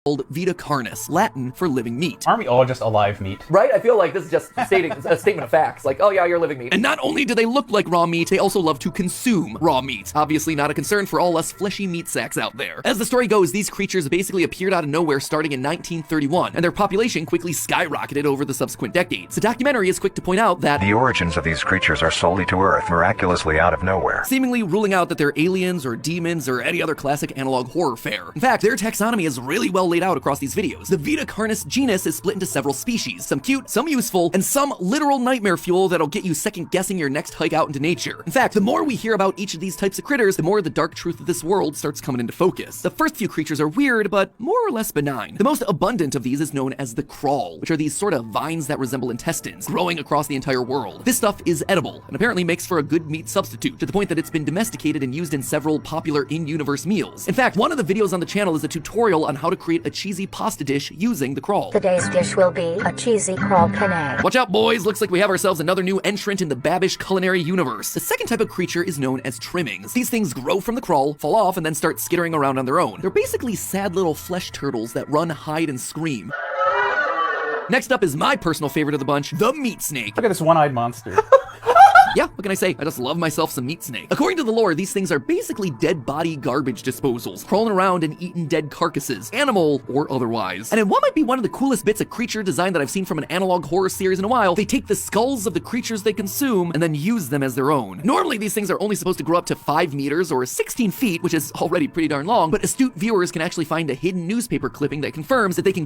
called Vita Carnis, Latin for living meat. Aren't we all just alive meat? Right? I feel like this is just stating a statement of facts. Like, oh yeah, you're living meat. And not only do they look like raw meat, they also love to consume raw meat. Obviously not a concern for all us fleshy meat sacks out there. As the story goes, these creatures basically appeared out of nowhere starting in 1931, and their population quickly skyrocketed over the subsequent decades. The documentary is quick to point out that the origins of these creatures are solely to Earth, miraculously out of nowhere, seemingly ruling out that they're aliens or demons or any other classic analog horror fare. In fact, their taxonomy is really well laid out across these videos. The Vita Carnis genus is split into several species, some cute, some useful, and some literal nightmare fuel that'll get you second-guessing your next hike out into nature. In fact, the more we hear about each of these types of critters, the more the dark truth of this world starts coming into focus. The first few creatures are weird, but more or less benign. The most abundant of these is known as the crawl, which are these sort of vines that resemble intestines, growing across the entire world. This stuff is edible, and apparently makes for a good meat substitute, to the point that it's been domesticated and used in several popular in-universe meals. In fact, one of the videos on the channel is a tutorial on how to create a cheesy pasta dish using the crawl. Today's dish will be a cheesy crawl penne. Watch out, boys! Looks like we have ourselves another new entrant in the Babish culinary universe. The second type of creature is known as trimmings. These things grow from the crawl, fall off, and then start skittering around on their own. They're basically sad little flesh turtles that run, hide, and scream. Next up is my personal favorite of the bunch, the meat snake. Look at this one-eyed monster. Yeah, what can I say? I just love myself some meat snake. According to the lore, these things are basically dead body garbage disposals, crawling around and eating dead carcasses, animal or otherwise. And in what might be one of the coolest bits of creature design that I've seen from an analog horror series in a while, they take the skulls of the creatures they consume and then use them as their own. Normally, these things are only supposed to grow up to 5 meters or 16 feet, which is already pretty darn long, but astute viewers can actually find a hidden newspaper clipping that confirms that they can